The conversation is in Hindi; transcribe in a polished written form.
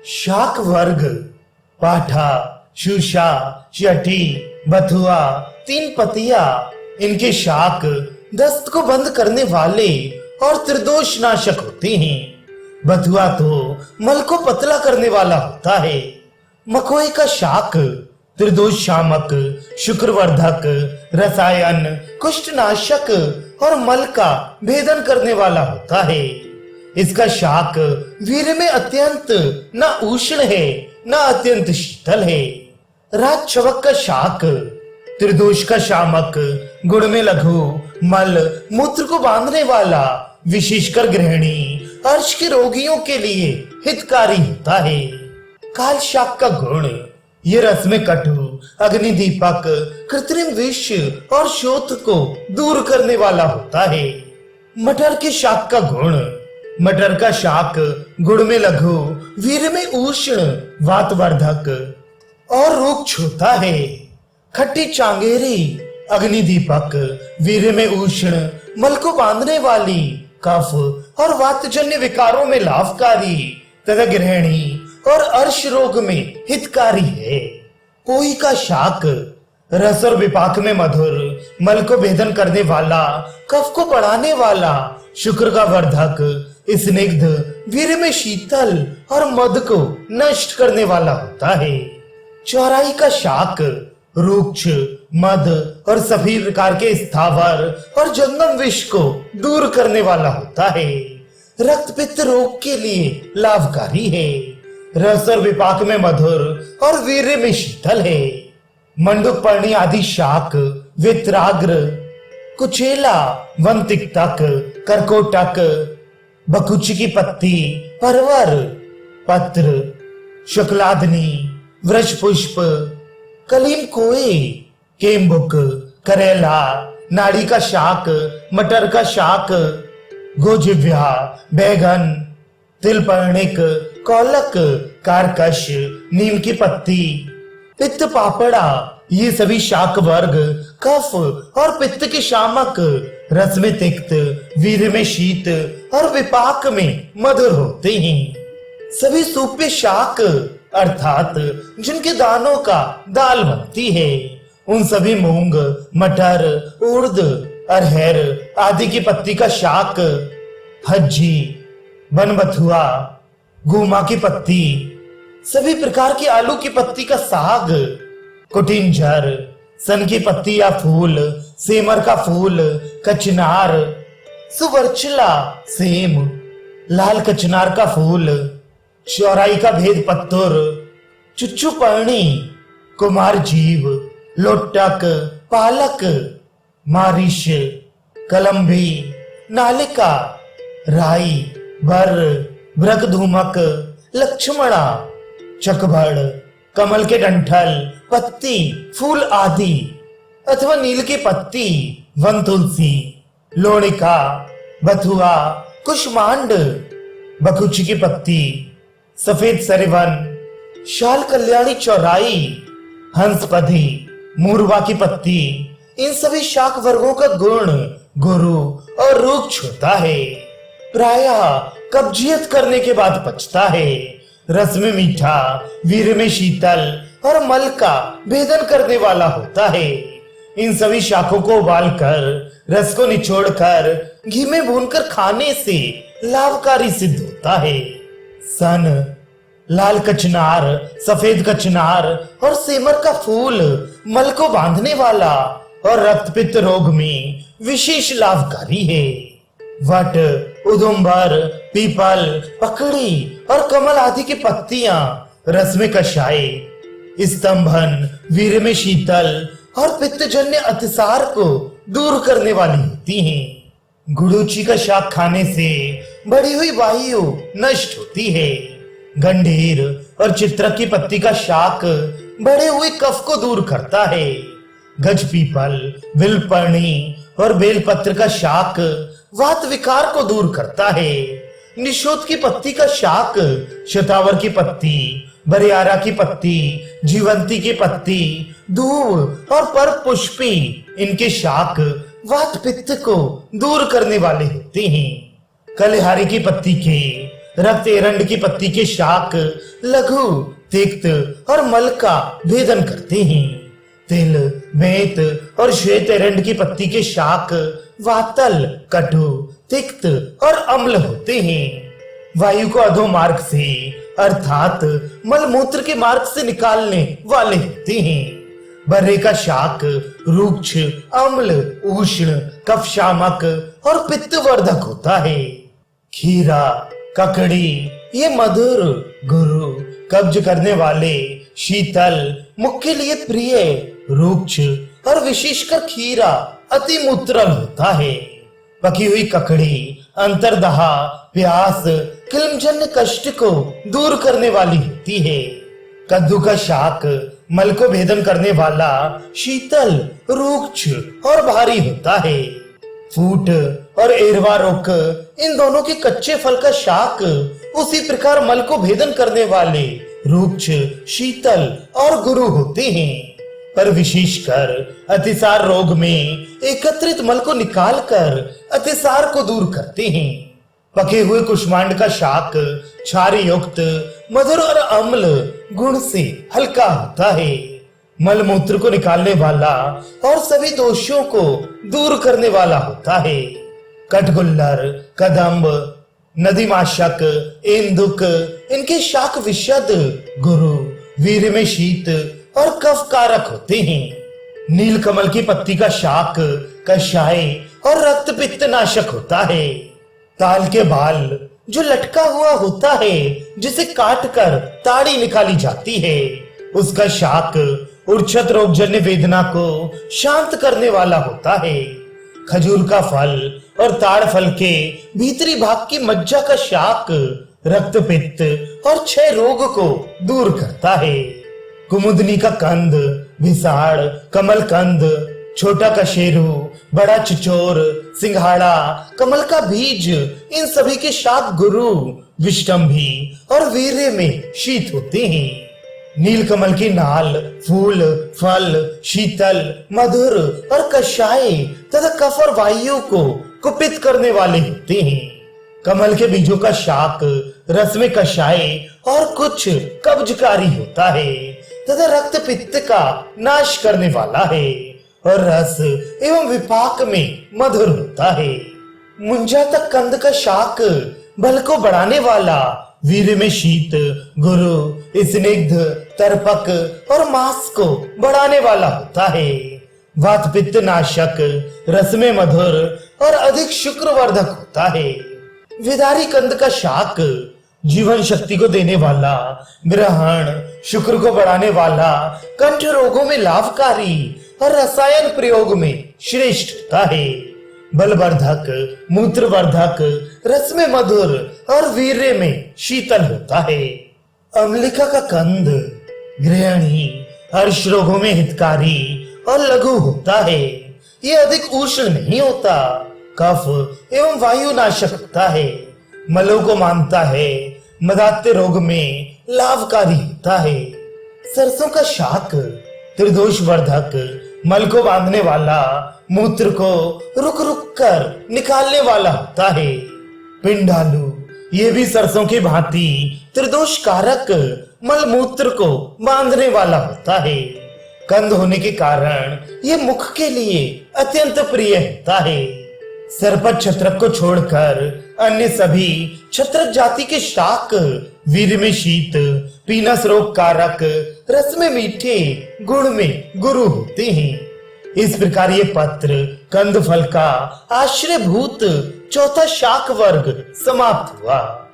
शाक वर्ग पाठा, शूषा, शठी, बथुआ, तीन पतिया, इनके शाक दस्त को बंद करने वाले और त्रिदोष नाशक होते हैं। बथुआ तो मल को पतला करने वाला होता है। मकोई का शाक त्रिदोष शामक, शुक्रवर्धक, रसायन, कुष्ठनाशक और मल का भेदन करने वाला होता है। इसका शाक वीर्य में अत्यंत न उष्ण है न अत्यंत शीतल है। राजचवक का शाक त्रिदोष का शामक, गुण में लघु, मल मूत्र को बांधने वाला, विशेषकर गृहिणी अर्श के रोगियों के लिए हितकारी होता है। काल शाक का गुण ये रस में कटु, अग्नि दीपक, कृत्रिम विष और शोथ को दूर करने वाला होता है। मटर के शाक का गुण मटर का शाक गुण में लघु, वीर्य में उष्ण, वातवर्धक और रुक्ष होता है। खट्टी चांगेरी अग्नि दीपक, वीर्य में उष्ण, मल को बांधने वाली, कफ और वातजन्य विकारों में लाभकारी तथा गृहिणी और अर्श रोग में हितकारी है। पोई का शाक रस और विपाक में मधुर, मल को भेदन करने वाला, कफ को बढ़ाने वाला, शुक्र का वर्धक, स्निग्ध, वीर्य में शीतल और मद को नष्ट करने वाला होता है। चौराई का शाक रुक्ष, मद और सभी प्रकार के स्थावर और जंगम विष को दूर करने वाला होता है। रक्त पित्त रोग के लिए लाभकारी है। रस और विपाक में मधुर और वीर्य में शीतल है। मंडुक पर्णी आदि शाक वित्राग्र, कुचेला, वन तिक्तक, करकोटक, बकुच की पत्ती, परवर, पत्र, शुक्लादनी, वृष पुष्प, कलीम कोए, केम्बुक, करेला, नाड़ी का शाक, मटर का शाक, गोजिव्या, बैगन, तिलपर्णिक, कौलक, कारकश, नीम की पत्ती, पित्त पापड़ा, ये सभी शाक वर्ग कफ और पित्त के शामक, रस में तिक्त, वीर्य में शीत और विपाक में मधुर होते हैं। सभी सूपे शाक अर्थात जिनके दानों का दाल बनती है, उन सभी मूंग, मटर, उड़द, अरहर आदि की पत्ती का शाक, हज्जी, बनबथुआ, गुमा की पत्ती, सभी प्रकार की आलू की पत्ती का साग, कुटिंजर, सन की पत्ती या फूल, सेमर का फूल, कचनार, सुवर्चला, सेम, लाल कचनार का फूल, चौराई का भेद पत्तुर, चुच्चू पर्णी, कुमार जीव, लोटक, पालक, मारिश, कलम्भी, नालिका, राई, बर, भ्रगधूमक, लक्ष्मणा, चकभड़, कमल के डंठल, पत्ती, फूल आदि अथवा नील की पत्ती, वन तुलसी, लोणिका, बथुआ, कुष्मांड, बकुच की पत्ती, सफेद सरिवन, शाल कल्याणी चौराई, हंसपदी, मूरवा की पत्ती, इन सभी शाक वर्गों का गुण गुरु और रुक्ष होता है। प्रायः कब्जियत करने के बाद पचता है। रस में मीठा, वीर्य में शीतल और मल का भेदन करने वाला होता है। इन सभी शाकों को उबालकर, रस को निचोड़कर, घी में भूनकर खाने से लाभकारी सिद्ध होता है। सन, लाल कचनार, सफेद कचनार और सेमर का फूल मल को बांधने वाला और रक्त पित्त रोग में विशेष लाभकारी है। वट, उदुम्बर, पीपल, पकड़ी और कमल आदि की पत्तियां रस में कषाय, स्तंभन, वीर्य में शीतल और पित्तजन्य अतिसार को दूर करने वाली होती हैं। गुड़ूची का शाक खाने से बढ़ी हुई वायु नष्ट होती है। गंडीर और चित्रक की पत्ती का शाक बढ़े हुए कफ को दूर करता है। गज पीपल, विल्पर्णी और बेलपत्र का शाक वात विकार को दूर करता है। निशोत की पत्ती का शाक, शतावर की पत्ती, बरियारा की पत्ती, जीवंती की पत्ती, दूब और पर पुष्पी, इनके शाक वात पित्त को दूर करने वाले होते हैं। कलिहारी की पत्ती के रक्त एरंड की पत्ती के शाक लघु, तिक्त और मल का भेदन करते हैं। तिल, बेत और श्वेत एरंड की पत्ती के शाक वातल, कटु, तिक्त और अम्ल होते हैं। वायु को अधो मार्ग से अर्थात मलमूत्र के मार्ग से निकालने वाले होते हैं। बर्रे का शाक रुक्ष, अम्ल, उष्ण, कफ शामक और पित्तवर्धक होता है। खीरा, ककड़ी ये मधुर, गुरु, कब्ज करने वाले, शीतल, मुख के लिए प्रिय, रुक्ष और विशेषकर खीरा अति मूत्रल होता है। पकी हुई ककड़ी अंतर्दहा, प्यास, किलमजन्य कष्ट को दूर करने वाली होती है। कद्दू का शाक मल को भेदन करने वाला, शीतल, रुक्ष और भारी होता है। फूट और एरवा रोक इन दोनों के कच्चे फल का शाक उसी प्रकार मल को भेदन करने वाले, रुक्ष, शीतल और गुरु होते हैं। पर विशेषकर अतिसार रोग में एकत्रित मल को निकालकर अतिसार को दूर करते हैं। पके हुए कुष्मांड का शाक क्षार युक्त, मधुर और अम्ल गुण से हल्का होता है। मलमूत्र को निकालने वाला और सभी दोषों को दूर करने वाला होता है। कटगुल्लर, कदम्ब, नदीमाशक, इंदुक इनके शाक विशद, गुरु, वीर में शीत और कफ कारक होते हैं। नीलकमल की पत्ती का शाक कषाय और रक्त पित्त नाशक होता है। ताल के बाल जो लटका हुआ होता है, जिसे काट कर ताड़ी निकाली जाती है, उसका शाक उर्छत रोगजन्य वेदना को शांत करने वाला होता है। खजूर का फल और ताड़ फल के भीतरी भाग की मज्जा का शाक रक्त पित्त और क्षय रोग को दूर करता है। कुमुदनी का कंद, भिसाड़, कमल कंद, छोटा कशेरू, बड़ा चिचोर, सिंघाड़ा, कमल का बीज इन सभी के शाक गुरु, विष्टम्भी और वीर्य में शीत होते हैं। नीलकमल की नाल, फूल, फल, शीतल, मधुर और कषाय तथा कफ और वायु को कुपित करने वाले होते हैं। कमल के बीजों का शाक रस में कषाय और कुछ कब्जकारी होता है तथा रक्त पित्त का नाश करने वाला है और रस एवं विपाक में मधुर होता है। मुंजा तक कंद का शाक बल को बढ़ाने वाला, वीर में शीत, गुरु, स्निग्ध, तर्पक और मांस को बढ़ाने वाला होता है। वात पित्त नाशक, रस में मधुर और अधिक शुक्रवर्धक होता है। विदारी कंद का शाक जीवन शक्ति को देने वाला, ग्रहण, शुक्र को बढ़ाने वाला, कंठ रोगों में लाभकारी और रसायन प्रयोग में श्रेष्ठ होता है। बलवर्धक, मूत्रवर्धक, रस में मधुर और वीर्य में शीतल होता है। अम्लिका का कंद गृहिणी, हर्ष रोगों में हितकारी और लघु होता है। ये अधिक उष्ण नहीं होता, कफ एवं वायु नाशक होता है। मलों को मानता है, मदात्य रोग में लाभकारी होता है। सरसों का शाक त्रिदोष वर्धक, मल को बांधने वाला, मूत्र को रुक रुक कर निकालने वाला होता है। पिंडालु ये भी सरसों की भांति त्रिदोष कारक, मल मूत्र को बांधने वाला होता है। कंद होने के कारण ये मुख के लिए अत्यंत प्रिय होता है। सरपत छत्रक को छोड़कर अन्य सभी छत्रक जाति के शाक वीर में शीत, पीनस रोग कारक, रस में मीठे, गुण में गुरु होते हैं। इस प्रकार ये पत्र कंद फल का आश्रयभूत चौथा शाक वर्ग समाप्त हुआ।